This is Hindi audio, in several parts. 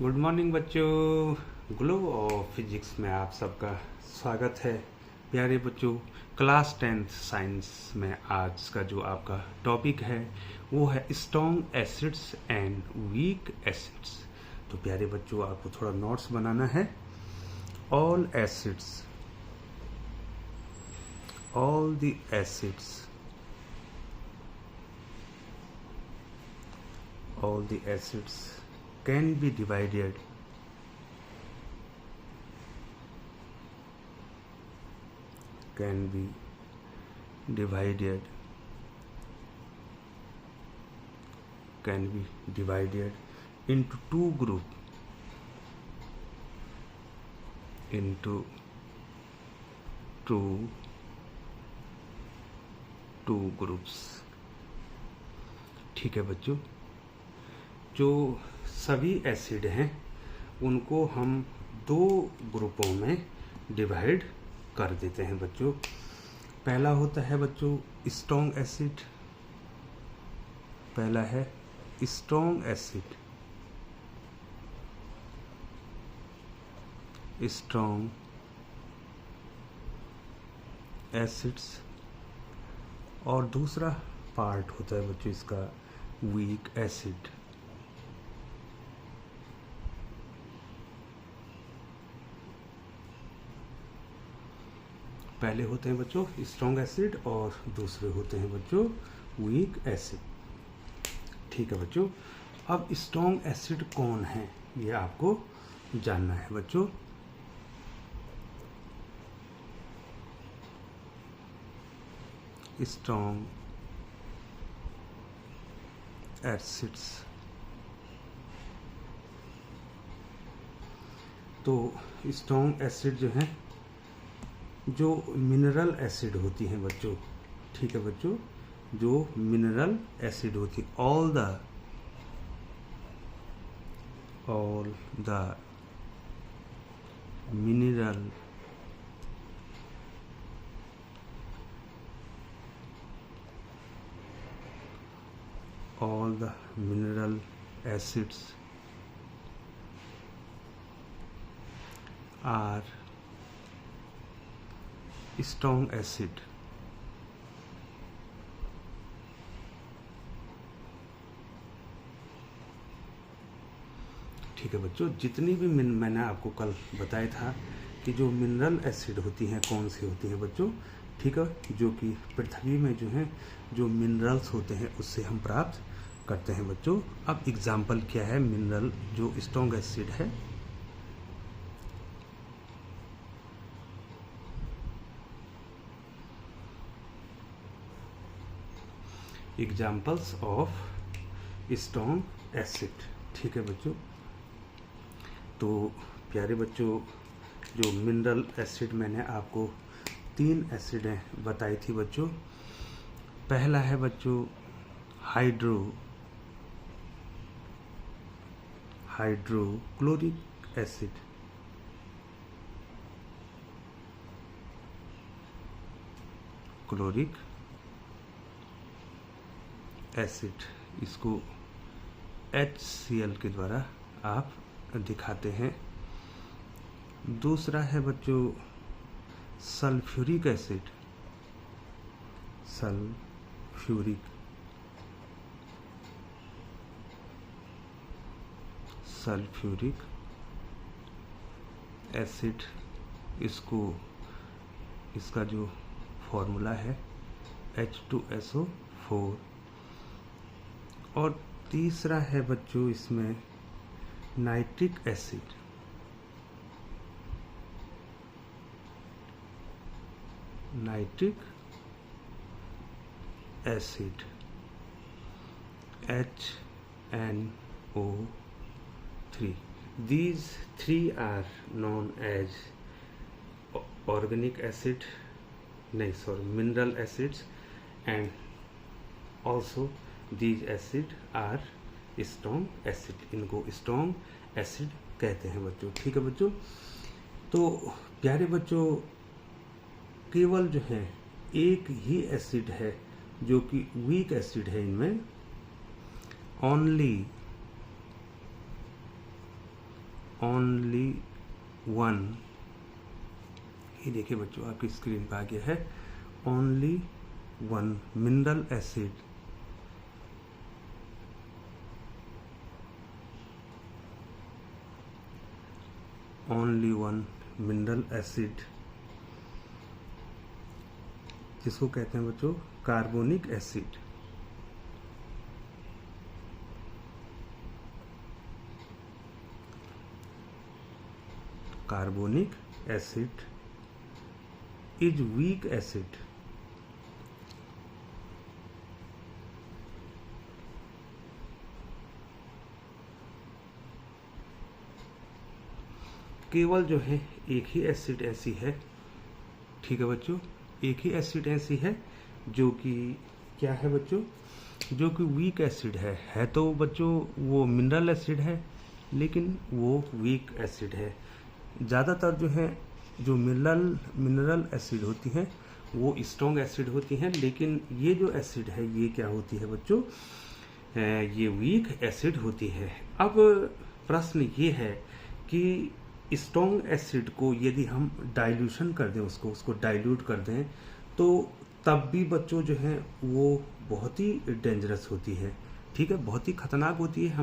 गुड मॉर्निंग बच्चों। ग्लो ऑफ फिजिक्स में आप सबका स्वागत है। प्यारे बच्चों, क्लास 10th साइंस में आज का जो आपका टॉपिक है वो है strong acids and weak acids. तो प्यारे बच्चों, आपको थोड़ा नोट्स बनाना है। All acids, all the acids can be divided into two groups। ठीक है बच्चों, जो सभी एसिड हैं उनको हम दो ग्रुपों में डिवाइड कर देते हैं बच्चों। पहला होता है बच्चों स्ट्रॉन्ग एसिड। पहला है स्ट्रॉन्ग एसिड, स्ट्रॉन्ग एसिड्स, और दूसरा पार्ट होता है बच्चों इसका वीक एसिड। पहले होते हैं बच्चों स्ट्रॉन्ग एसिड और दूसरे होते हैं बच्चों वीक एसिड। ठीक है बच्चों, अब स्ट्रॉन्ग एसिड कौन है ये आपको जानना है बच्चों। स्ट्रॉन्ग एसिड्स, तो स्ट्रॉन्ग एसिड जो है जो मिनरल एसिड होती हैं बच्चों। ठीक है बच्चों, जो मिनरल एसिड होती, all the mineral acids are strong acid। ठीक है बच्चों, जितनी भी मैंने आपको कल बताया था कि जो मिनरल एसिड होती हैं कौन सी होती हैं बच्चों। ठीक है, जो कि पृथ्वी में जो है जो मिनरल्स होते हैं उससे हम प्राप्त करते हैं बच्चों। अब एग्जाम्पल क्या है मिनरल जो स्ट्रॉन्ग एसिड है। Examples of strong acid. ठीक है बच्चों, तो प्यारे बच्चों, जो मिनरल एसिड मैंने आपको 3 एसिडें बताई थी बच्चों। पहला है बच्चों हाइड्रोक्लोरिक एसिड। क्लोरिक एसिड, इसको HCl के द्वारा आप दिखाते हैं। दूसरा है बच्चों सल्फ्यूरिक एसिड। सल्फ्यूरिक एसिड, इसका जो फॉर्मूला है H2SO4। और तीसरा है बच्चों इसमें nitric acid. HNO3। These three are known as mineral acids, and also these acid are strong acid। इनको strong acid कहते हैं बच्चों। ठीक है बच्चों, तो प्यारे बच्चों केवल जो है एक ही एसिड है जो कि वीक एसिड है। इनमें ओनली ओनली वन, ये देखिए बच्चों आपकी स्क्रीन पे आ गया है, only one mineral acid, only one mineral acid, जिसको कहते हैं बच्चों carbonic acid. Carbonic acid is weak acid, केवल जो है एक ही एसिड ऐसी है, ठीक है बच्चों, एक ही एसिड ऐसी है जो कि क्या है बच्चों, जो कि वीक एसिड है तो बच्चों वो मिनरल एसिड है लेकिन वो वीक एसिड है। ज़्यादातर जो है जो मिनरल एसिड होती हैं वो स्ट्रॉन्ग एसिड होती हैं, लेकिन ये जो एसिड है ये क्या होती है बच्चों, ये वीक एसिड होती है। अब प्रश्न ये है कि स्ट्रॉन्ग एसिड को यदि हम डाइल्यूशन कर दें, उसको डाइल्यूट कर दें, तो तब भी बच्चों जो है वो बहुत ही डेंजरस होती है, ठीक है, बहुत ही खतरनाक होती है।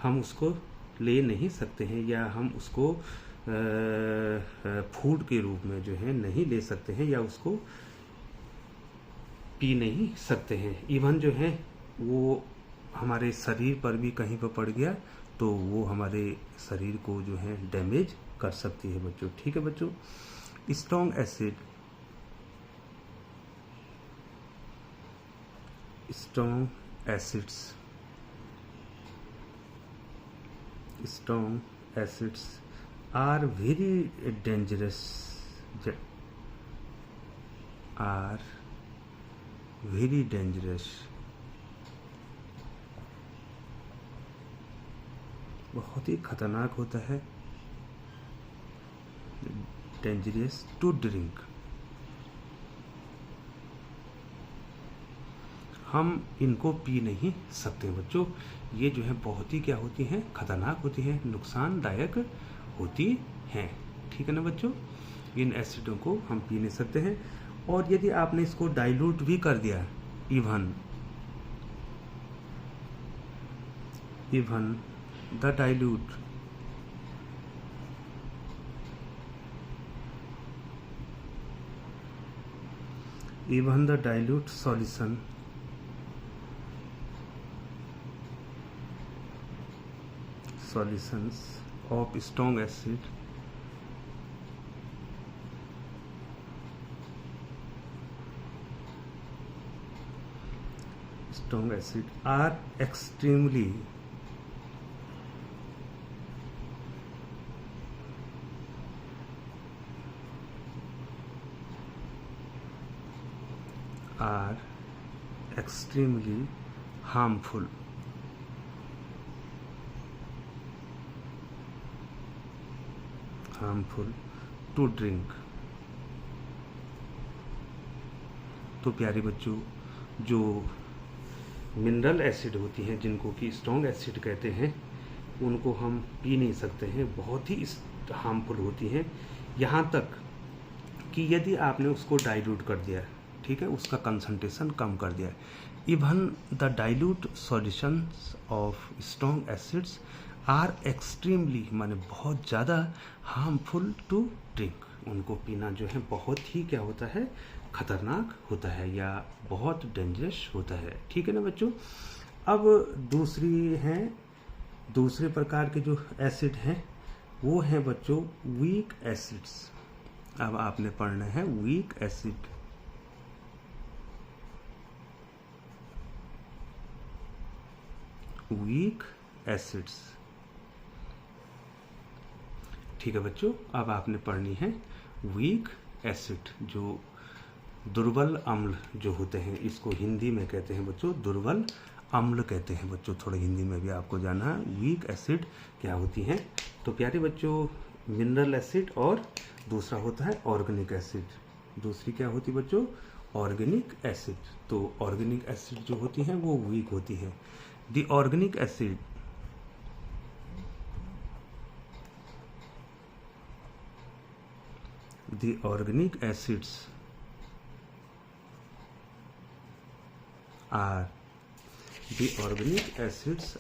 हम उसको ले नहीं सकते हैं या हम उसको फूड के रूप में जो है नहीं ले सकते हैं या उसको पी नहीं सकते हैं। इवन जो है वो हमारे शरीर पर भी कहीं पर पड़ गया तो वो हमारे शरीर को जो है डैमेज कर सकती है बच्चों, ठीक है बच्चों। Strong acid, strong acids are very dangerous, बहुत ही खतरनाक होता है, डेंजरस टू ड्रिंक। हम इनको पी नहीं सकते बच्चों, ये जो है बहुत ही क्या होती हैं, खतरनाक होती हैं, नुकसानदायक होती हैं, ठीक है ना बच्चों। इन एसिडों को हम पी नहीं सकते हैं। और यदि आपने इसको डाइल्यूट भी कर दिया, even the dilute solution solutions of strong acid are extremely harmful to drink। तो प्यारे बच्चों, जो मिनरल एसिड होती हैं जिनको कि स्ट्रॉन्ग एसिड कहते हैं, उनको हम पी नहीं सकते हैं, बहुत ही हार्मफुल होती हैं। यहाँ तक कि यदि आपने उसको डाइल्यूट कर दिया, ठीक है, उसका कंसंट्रेशन कम कर दिया, even the dilute solutions of strong acids are extremely, माने बहुत ज़्यादा हार्मफुल टू ड्रिंक। उनको पीना जो है बहुत ही क्या होता है, खतरनाक होता है या बहुत डेंजरस होता है, ठीक है ना बच्चों। अब दूसरे प्रकार के जो एसिड हैं वो हैं बच्चों वीक एसिड्स। अब आपने पढ़ना है वीक एसिड। वीक एसिड्स, ठीक है बच्चों। अब आपने पढ़नी है वीक एसिड, जो दुर्बल अम्ल जो होते हैं, इसको हिंदी में कहते हैं बच्चों दुर्बल अम्ल कहते हैं बच्चों। थोड़ा हिंदी में भी आपको जाना है वीक एसिड क्या होती हैं। तो प्यारे बच्चों, मिनरल एसिड और दूसरा होता है ऑर्गेनिक एसिड। दूसरी क्या होती है बच्चों, ऑर्गेनिक एसिड। तो ऑर्गेनिक एसिड जो होती हैं वो वीक होती है। The organic acid the organic acids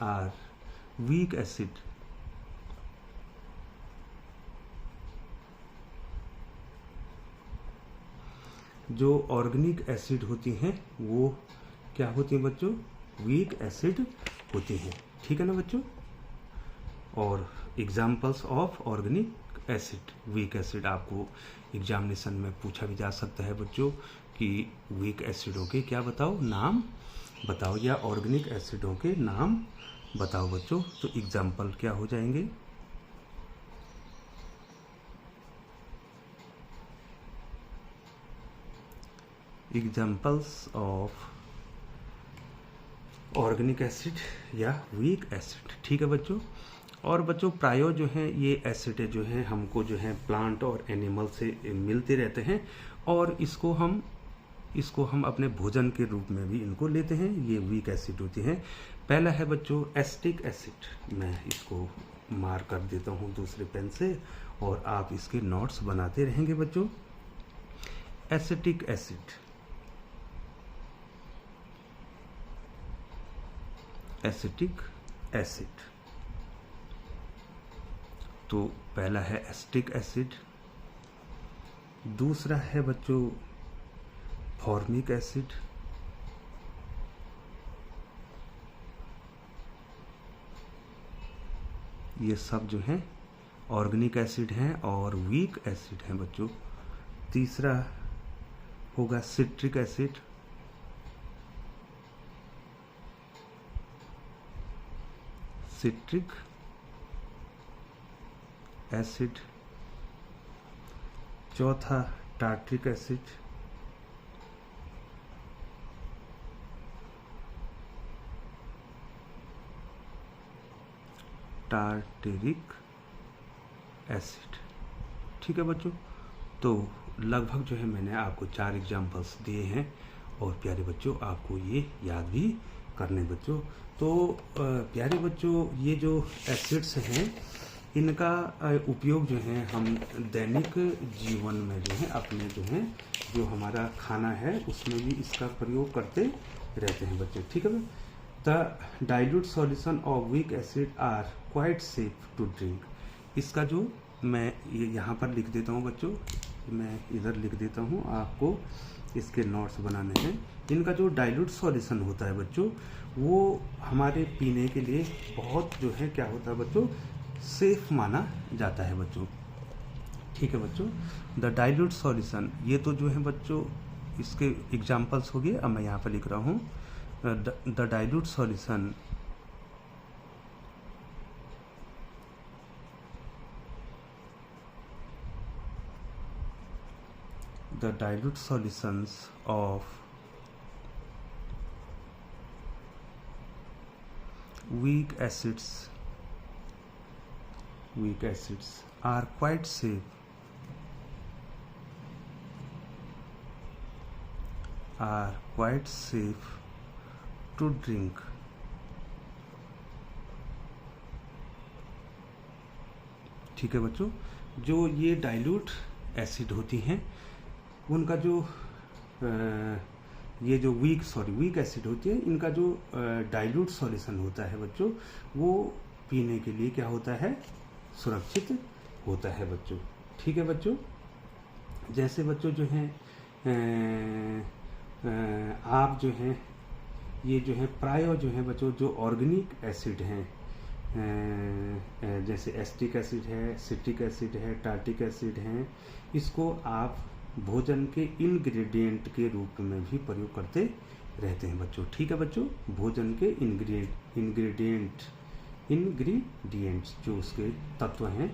are weak acid जो ऑर्गेनिक एसिड होती हैं वो क्या होती हैं बच्चों, वीक एसिड होती हैं। ठीक है ना बच्चों। और examples of organic acid, weak acid आपको एग्जामिनेशन में पूछा भी जा सकता है बच्चों कि वीक एसिडों के क्या बताओ, नाम बताओ, या ऑर्गेनिक एसिडों के नाम बताओ बच्चों। तो एग्जाम्पल क्या हो जाएंगे, एग्जाम्पल्स ऑफ ऑर्गेनिक एसिड या वीक एसिड। ठीक है बच्चों। और बच्चों प्रायो जो है ये एसिड जो है हमको जो है प्लांट और एनिमल से मिलते रहते हैं और इसको हम अपने भोजन के रूप में भी इनको लेते हैं। ये वीक एसिड होती हैं। पहला है बच्चों एसिटिक एसिड। मैं इसको मार्क कर देता हूँ दूसरे पेन से और आप इसके नोट्स बनाते रहेंगे बच्चों। Acetic acid, acetic acid. तो पहला है एसिटिक एसिड, दूसरा है बच्चों फॉर्मिक एसिड, ये सब जो हैं ऑर्गेनिक एसिड हैं और वीक एसिड हैं बच्चों। तीसरा होगा सिट्रिक एसिड, सिट्रिक एसिड। चौथा टार्ट्रिक एसिड, टार्टेरिक एसिड। ठीक है बच्चों। तो लगभग जो है मैंने आपको 4 एग्जाम्पल्स दिए हैं और प्यारे बच्चों आपको ये याद भी करने बच्चों। तो प्यारे बच्चों ये जो एसिड्स हैं इनका उपयोग जो है हम दैनिक जीवन में जो है अपने जो हमारा खाना है उसमें भी इसका प्रयोग करते रहते हैं बच्चों। ठीक है। The dilute solution of weak acid are quite safe to drink. इसका जो मैं ये यहाँ पर लिख देता हूँ बच्चों, मैं इधर लिख देता हूँ, आपको इसके नोट्स बनाने हैं। इनका जो डाइल्यूट सॉल्यूशन होता है बच्चों वो हमारे पीने के लिए बहुत जो है क्या होता है बच्चों, सेफ माना जाता है बच्चों। ठीक है बच्चों। द डाइल्यूट सॉल्यूशन, ये तो जो है बच्चों इसके एग्जाम्पल्स हो गए। अब मैं यहाँ पर लिख रहा हूँ the dilute solution the dilute solutions of weak acids are quite safe to drink। ठीक है बच्चों। जो ये डाइल्यूट एसिड होती हैं उनका जो ये जो वीक एसिड होती है इनका जो डाइल्यूट सॉल्यूशन होता है बच्चों वो पीने के लिए क्या होता है, सुरक्षित होता है बच्चों। ठीक है बच्चों। जैसे बच्चों जो हैं आप जो हैं ये जो है प्राय जो है बच्चों जो ऑर्गेनिक एसिड हैं जैसे एसिटिक एसिड है, सिट्रिक एसिड है, टार्टिक एसिड हैं, इसको आप भोजन के इंग्रेडिएंट के रूप में भी प्रयोग करते रहते हैं बच्चों। ठीक है बच्चों। भोजन के इंग्रेडिएंट्स जो उसके तत्व हैं,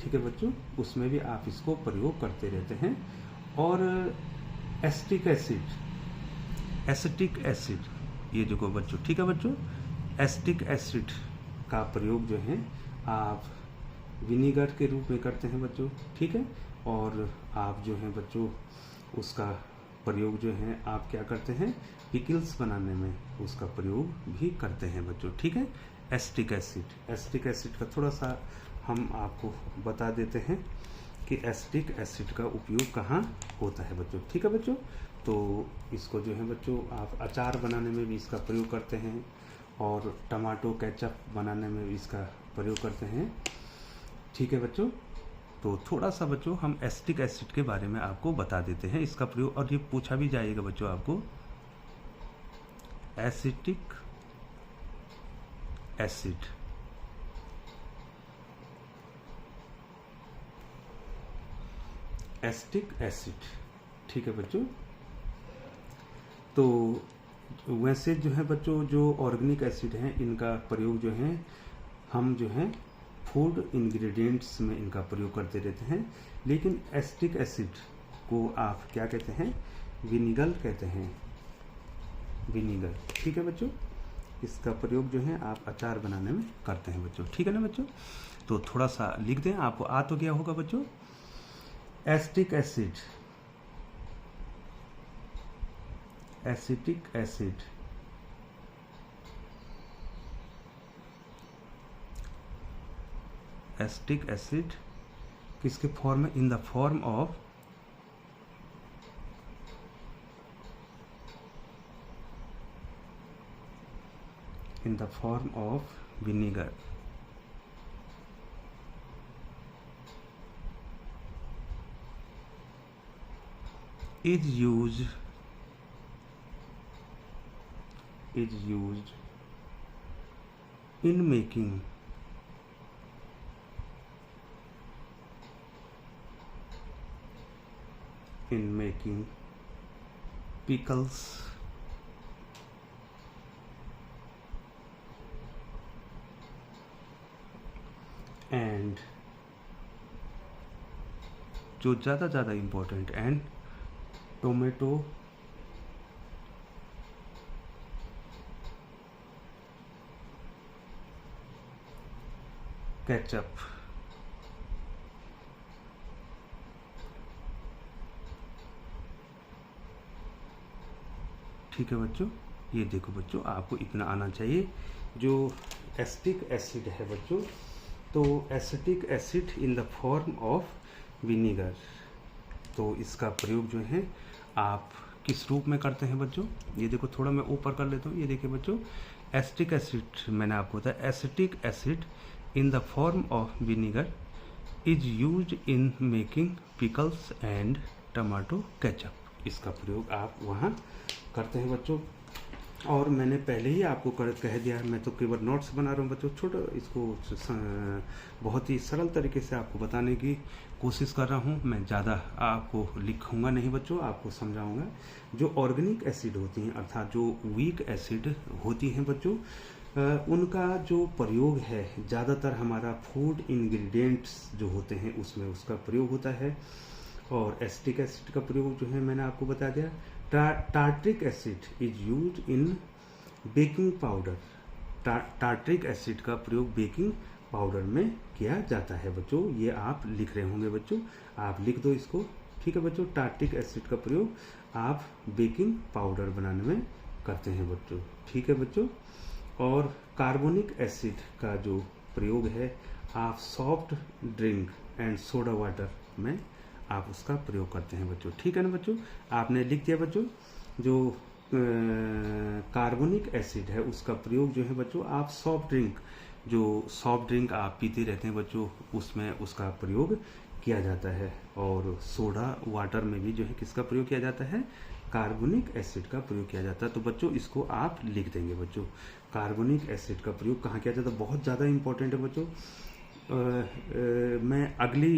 ठीक है बच्चों, उसमें भी आप इसको प्रयोग करते रहते हैं। और एसिटिक एसिड ये जो बच्चों, ठीक है बच्चों, एसिटिक एसिड का प्रयोग जो है आप विनीगर के रूप में करते हैं बच्चों। ठीक है। और आप जो है बच्चों उसका प्रयोग जो है आप क्या करते हैं, पिकल्स बनाने में उसका प्रयोग भी करते हैं बच्चों। ठीक है। एसिटिक एसिड का थोड़ा सा हम आपको बता देते हैं कि एसिटिक एसिड का उपयोग कहाँ होता है बच्चों। ठीक है बच्चों, तो इसको जो है बच्चों आप अचार बनाने में भी इसका प्रयोग करते हैं और टमाटो केचप बनाने में भी इसका प्रयोग करते हैं। ठीक है बच्चों, तो थोड़ा सा बच्चों हम एसिटिक एसिड के बारे में आपको बता देते हैं इसका प्रयोग, और ये पूछा भी जाएगा बच्चों आपको, एसिटिक एसिड एसिटिक एसिड। ठीक है बच्चों, तो वैसे जो है बच्चों जो ऑर्गेनिक एसिड हैं इनका प्रयोग जो है हम जो है फूड इंग्रेडिएंट्स में इनका प्रयोग करते रहते हैं, लेकिन एसिटिक एसिड को आप क्या कहते हैं, विनिगल कहते हैं, विनिगर। ठीक है बच्चों, इसका प्रयोग जो है आप अचार बनाने में करते हैं बच्चों। ठीक है ना बच्चों, तो थोड़ा सा लिख दें, आपको आ तो गया होगा बच्चों। Acetic acid, acetic acid acetic acid किसके फॉर्म में, in the form of vinegar is used in making pickles and जो ज़्यादा इम्पोर्टेंट एंड टोमेटो केचप। ठीक है बच्चों, ये देखो बच्चों आपको इतना आना चाहिए। जो एसिटिक एसिड है बच्चों, तो acetic acid in the form of vinegar, तो इसका प्रयोग जो है आप किस रूप में करते हैं बच्चों। ये देखो थोड़ा मैं ऊपर कर लेता हूँ, ये देखिए बच्चों एसिटिक एसिड मैंने आपको बताया, acetic acid in the form of vinegar is used in making pickles and tomato ketchup. इसका प्रयोग आप वहाँ करते हैं बच्चों, और मैंने पहले ही आपको कह दिया है, मैं तो केवल नोट्स बना रहा हूँ बच्चों, छोटा इसको बहुत ही सरल तरीके से आपको बताने की कोशिश कर रहा हूँ। मैं ज़्यादा आपको लिखूँगा नहीं बच्चों, आपको समझाऊँगा। जो ऑर्गेनिक एसिड होती हैं अर्थात जो वीक एसिड होती हैं बच्चों, उनका जो प्रयोग है ज़्यादातर हमारा फूड इंग्रेडिएंट्स जो होते हैं उसमें उसका प्रयोग होता है। और एसिटिक एसिड का प्रयोग जो है मैंने आपको बता दिया। Tartaric acid is used in baking powder. Tartaric acid का प्रयोग बेकिंग पाउडर में किया जाता है बच्चों। ये आप लिख रहे होंगे बच्चों, आप लिख दो इसको। ठीक है बच्चों, टार्ट्रिक एसिड का प्रयोग आप बेकिंग पाउडर बनाने में करते हैं बच्चों। ठीक है बच्चों, और कार्बोनिक एसिड का जो प्रयोग है आप soft drink and soda water में आप उसका प्रयोग करते हैं बच्चों। ठीक है ना बच्चों, आपने लिख दिया बच्चों। जो कार्बोनिक एसिड है उसका प्रयोग जो है बच्चों आप सॉफ्ट ड्रिंक आप पीते रहते हैं बच्चों, उसमें उसका प्रयोग किया जाता है। और सोडा वाटर में भी जो है किसका प्रयोग किया जाता है, कार्बोनिक एसिड का प्रयोग किया जाता है। तो बच्चों इसको आप लिख देंगे बच्चों, कार्बोनिक एसिड का प्रयोग कहाँ किया जाता है, बहुत ज़्यादा इंपॉर्टेंट है बच्चों। मैं अगली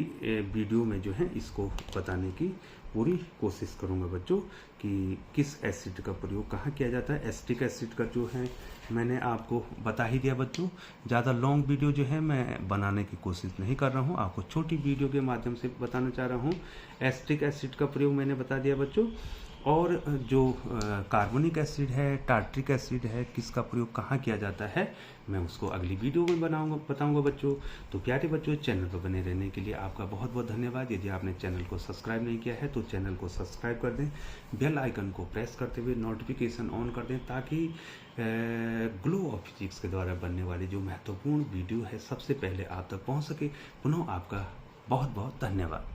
वीडियो में जो है इसको बताने की पूरी कोशिश करूंगा बच्चों कि किस एसिड का प्रयोग कहाँ किया जाता है। एसिटिक एसिड का जो है मैंने आपको बता ही दिया बच्चों। ज़्यादा लॉन्ग वीडियो जो है मैं बनाने की कोशिश नहीं कर रहा हूँ, आपको छोटी वीडियो के माध्यम से बताना चाह रहा हूँ। एसिटिक एसिड का प्रयोग मैंने बता दिया बच्चों, और जो कार्बोनिक एसिड है, टार्ट्रिक एसिड है, किसका प्रयोग कहाँ किया जाता है मैं उसको अगली वीडियो में बताऊंगा बच्चों। तो प्यारे बच्चों, चैनल पर बने रहने के लिए आपका बहुत बहुत धन्यवाद। यदि आपने चैनल को सब्सक्राइब नहीं किया है तो चैनल को सब्सक्राइब कर दें, बेल आइकन को प्रेस करते हुए नोटिफिकेशन ऑन कर दें, ताकि ग्लो ऑफ फिजिक्स के द्वारा बनने वाली जो महत्वपूर्ण वीडियो है सबसे पहले आप तक पहुँच सके। पुनः आपका बहुत बहुत धन्यवाद।